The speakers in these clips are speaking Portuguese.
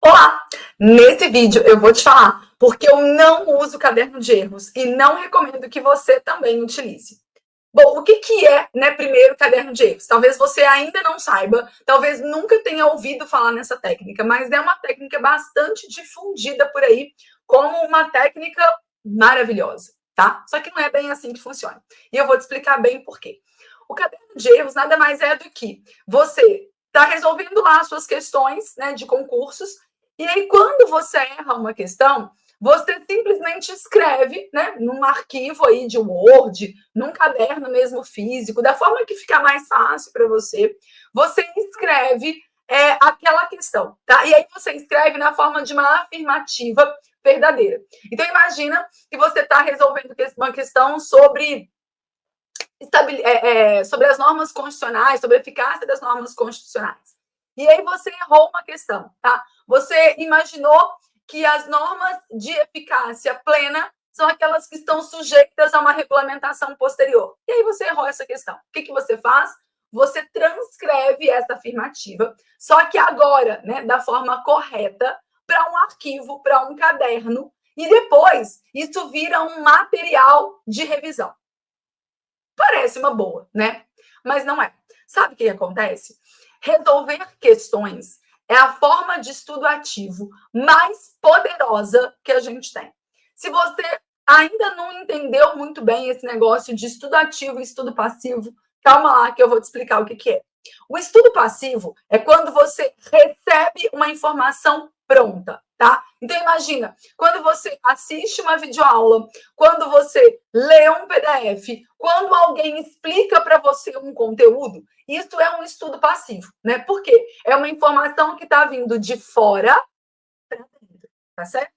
Olá! Nesse vídeo eu vou te falar porque eu não uso caderno de erros e não recomendo que você também utilize. Bom, o que é, primeiro, caderno de erros? Talvez você ainda não saiba, talvez nunca tenha ouvido falar nessa técnica, mas é uma técnica bastante difundida por aí como uma técnica maravilhosa, tá? Só que não é bem assim que funciona. E eu vou te explicar bem por quê. O caderno de erros nada mais é do que você está resolvendo lá as suas questões, de concursos, e aí quando você erra uma questão, você simplesmente escreve, num arquivo aí de Word, num caderno mesmo físico, da forma que ficar mais fácil para você, você escreve aquela questão, tá? E aí você escreve na forma de uma afirmativa verdadeira. Então imagina que você está resolvendo uma questão sobre sobre as normas constitucionais, sobre a eficácia das normas constitucionais. E aí você errou uma questão, tá? Você imaginou que as normas de eficácia plena são aquelas que estão sujeitas a uma regulamentação posterior. E aí você errou essa questão. O que você faz? Você transcreve essa afirmativa, só que agora, da forma correta, para um arquivo, para um caderno, e depois isso vira um material de revisão. Parece uma boa, Mas não é. Sabe o que acontece? Resolver questões é a forma de estudo ativo mais poderosa que a gente tem. Se você ainda não entendeu muito bem esse negócio de estudo ativo e estudo passivo, calma lá que eu vou te explicar o que é. O estudo passivo é quando você recebe uma informação pronta, tá? Então imagina, quando você assiste uma videoaula, quando você lê um PDF, quando alguém explica para você um conteúdo, isso é um estudo passivo, Por quê? É uma informação que está vindo de fora para dentro, tá certo?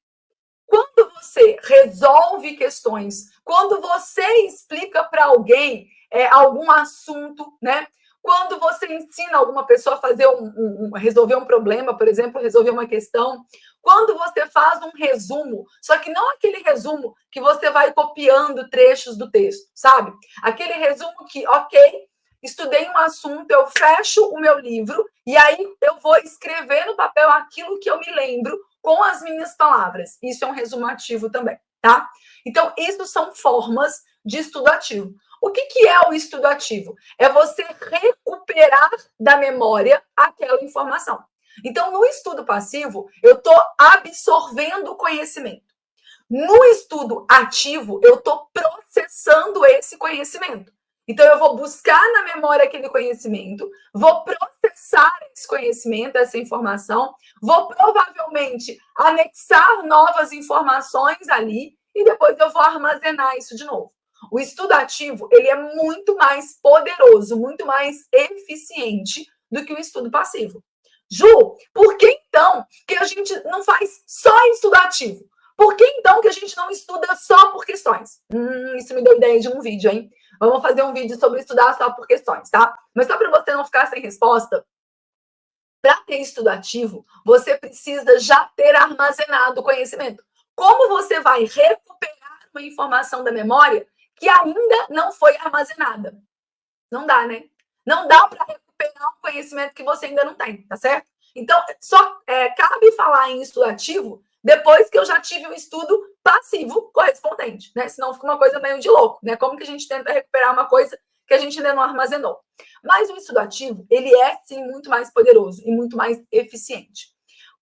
Quando você resolve questões, quando você explica para alguém algum assunto, Quando você ensina alguma pessoa a fazer resolver um problema, por exemplo, resolver uma questão, quando você faz um resumo, só que não aquele resumo que você vai copiando trechos do texto, sabe? Aquele resumo que, ok, estudei um assunto, eu fecho o meu livro e aí eu vou escrever no papel aquilo que eu me lembro com as minhas palavras. Isso é um resumo ativo também, tá? Então, isso são formas de estudo ativo. O que é o estudo ativo? É você recuperar da memória aquela informação. Então, no estudo passivo, eu estou absorvendo o conhecimento. No estudo ativo, eu estou processando esse conhecimento. Então, eu vou buscar na memória aquele conhecimento, vou processar esse conhecimento, essa informação, vou provavelmente anexar novas informações ali e depois eu vou armazenar isso de novo. O estudo ativo, ele é muito mais poderoso, muito mais eficiente do que o estudo passivo. Ju, por que então que a gente não faz só estudo ativo? Por que então que a gente não estuda só por questões? Isso me deu ideia de um vídeo, hein? Vamos fazer um vídeo sobre estudar só por questões, tá? Mas só para você não ficar sem resposta, para ter estudo ativo, você precisa já ter armazenado o conhecimento. Como você vai recuperar uma informação da memória que ainda não foi armazenada? Não dá, né? Não dá para recuperar um conhecimento que você ainda não tem, tá certo? Então, só cabe falar em estudo ativo depois que eu já tive um estudo passivo correspondente, Senão fica uma coisa meio de louco, Como que a gente tenta recuperar uma coisa que a gente ainda não armazenou? Mas o estudo ativo, ele é, sim, muito mais poderoso e muito mais eficiente.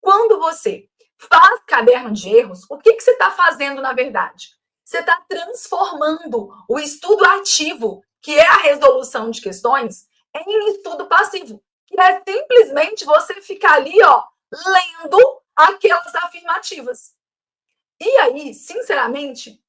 Quando você faz caderno de erros, o que você está fazendo, na verdade? Você está transformando o estudo ativo, que é a resolução de questões, em estudo passivo, que é simplesmente você ficar ali, lendo aquelas afirmativas. E aí, sinceramente,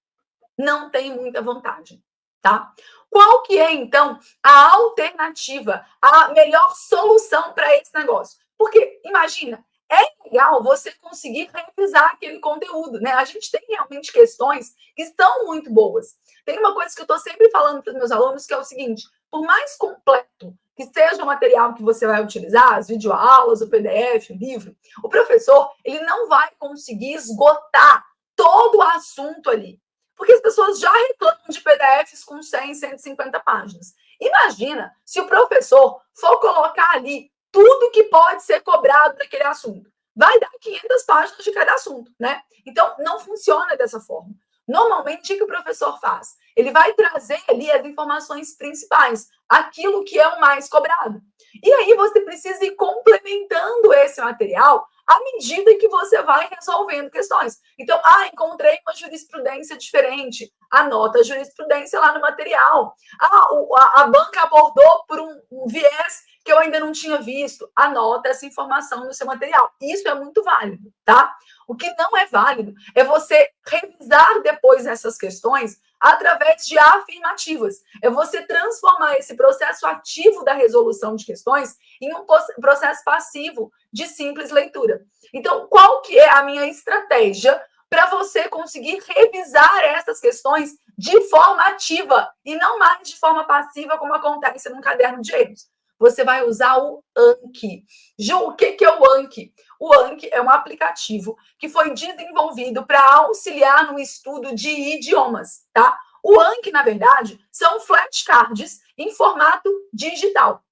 não tem muita vontade, tá? Qual que é, então, a alternativa, a melhor solução para esse negócio? Porque, imagina, é legal você conseguir revisar aquele conteúdo, A gente tem realmente questões que estão muito boas. Tem uma coisa que eu estou sempre falando para os meus alunos, que é o seguinte: por mais completo que seja o material que você vai utilizar, as videoaulas, o PDF, o livro, o professor, ele não vai conseguir esgotar todo o assunto ali. Porque as pessoas já reclamam de PDFs com 100, 150 páginas. Imagina se o professor for colocar ali tudo que pode ser cobrado daquele assunto. vai dar 500 páginas de cada assunto, né? Então, não funciona dessa forma. Normalmente, o que o professor faz? Ele vai trazer ali as informações principais, aquilo que é o mais cobrado. E aí você precisa ir complementando esse material à medida que você vai resolvendo questões. Então, encontrei uma jurisprudência diferente. Anota a jurisprudência lá no material. A banca abordou por um viés que eu ainda não tinha visto. Anota essa informação no seu material. Isso é muito válido, tá? O que não é válido é você revisar depois essas questões através de afirmativas. É você transformar esse processo ativo da resolução de questões em um processo passivo de simples leitura. Então, qual que é a minha estratégia para você conseguir revisar essas questões de forma ativa e não mais de forma passiva, como acontece num caderno de erros? Você vai usar o Anki. Ju, o que é o Anki? O Anki é um aplicativo que foi desenvolvido para auxiliar no estudo de idiomas, tá? O Anki, na verdade, são flashcards em formato digital.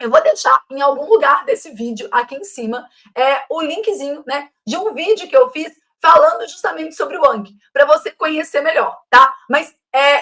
Eu vou deixar em algum lugar desse vídeo, aqui em cima, o linkzinho, né, de um vídeo que eu fiz falando justamente sobre o Anki, para você conhecer melhor, tá? Mas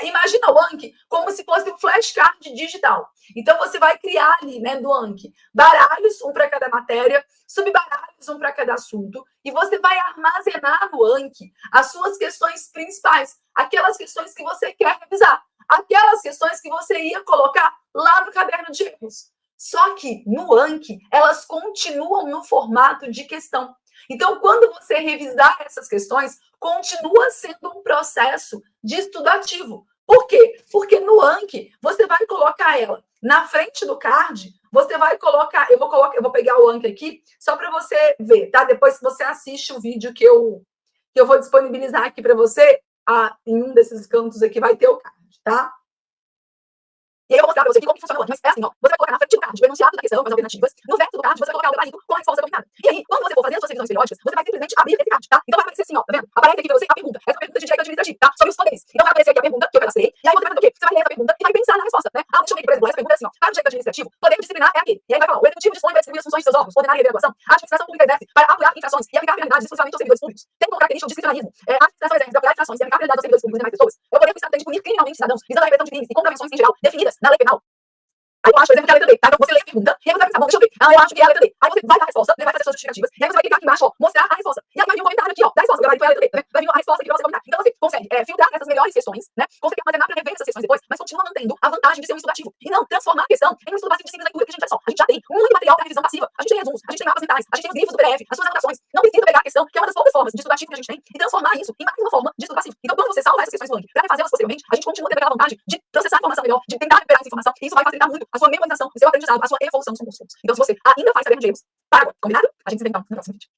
imagina o Anki como se fosse um flashcard digital. Então, você vai criar ali, né, do Anki, baralhos, um para cada matéria, subbaralhos, um para cada assunto, e você vai armazenar no Anki as suas questões principais, aquelas questões que você quer revisar, aquelas questões que você ia colocar lá no caderno de erros. Só que no Anki, elas continuam no formato de questão. Então, quando você revisar essas questões, continua sendo um processo de estudativo. Por quê? Porque no Anki, você vai colocar ela na frente do card, você vai colocar, eu vou pegar o Anki aqui, só para você ver, tá? Depois você assiste o vídeo que eu vou disponibilizar aqui para você, em um desses cantos aqui vai ter o card, tá? E aí eu vou mostrar para você aqui como que funciona o Anki. Mas é assim, ó, você vai colocar na frente do card o enunciado da questão, as alternativas. No verso do card, você vai colocar o gabarito com a resposta combinada. E aí, quando você for fazer as suas revisões periódicas, você vai simplesmente abrir esse card, tá? Então vai aparecer assim, ó, tá vendo? Aparece aqui para você a pergunta. Essa é a pergunta de direito administrativo, tá? Sobre os poderes. Então vai aparecer aqui a pergunta que eu cadastrei. E aí você vai fazer o quê? Você vai ler essa pergunta e vai pensar na resposta, né? Deixa eu ver aqui, por exemplo, essa pergunta é assim, ó. Para o direito administrativo, poder disciplinar é aquele. E aí vai falar, o executivo dispõe para distribuir as funções de seus órgãos, ordenar e rever a a administração pública exerce para apurar infrações e aplicar penalidades exclusivamente aos servidores públicos. Tem como característica o discricionalismo. A administração exerce para apurar infrações e aplicar penalidades aos servidores públicos e demais pessoas. Eu poder que o Estado tem de punir criminalmente cidadãos, visando a repressão de crimes e contravenções em geral definidas na lei penal. Aí eu acho, por exemplo, que é a letra D, tá? Então você lê a pergunta, e aí você vai pensar, bom, deixa eu ver. Eu acho que é a letra D. Aí você vai dar a resposta, vai fazer suas justificativas, e aí você vai clicar aqui embaixo, ó, mostrar a resposta. E aí vai vir um comentário aqui, ó, da resposta, vai vir a letra D, né? Vai vir a resposta aqui pra você comentar. Então você consegue filtrar essas melhores questões, né? Consegue armazenar pra rever essas questões depois, mas continua mantendo a vantagem de ser um estudo ativo. E não transformar a questão em um estudo passivo de simples leitura, que a gente, olha só, a gente já tem muito material para revisão passiva. A gente tem resumos, a gente tem mapas mentais, a gente tem os livros do PDF, as suas anotações. Não precisa pegar a questão, que é uma das poucas formas de estudo ativo que a gente tem, e transformar isso em mais uma forma de estudo passivo. Então, quando você salva essas questões do Anki para refazê-las posteriormente, a gente continua tendo aquela vantagem de processar a informação melhor, de tentar recuperar essa informação, e isso vai facilitar muito a sua memorização, o seu aprendizado, a sua evolução dos concursos. Então, se você ainda faz caderno de erros, para agora, combinado? A gente se vê então no próximo vídeo.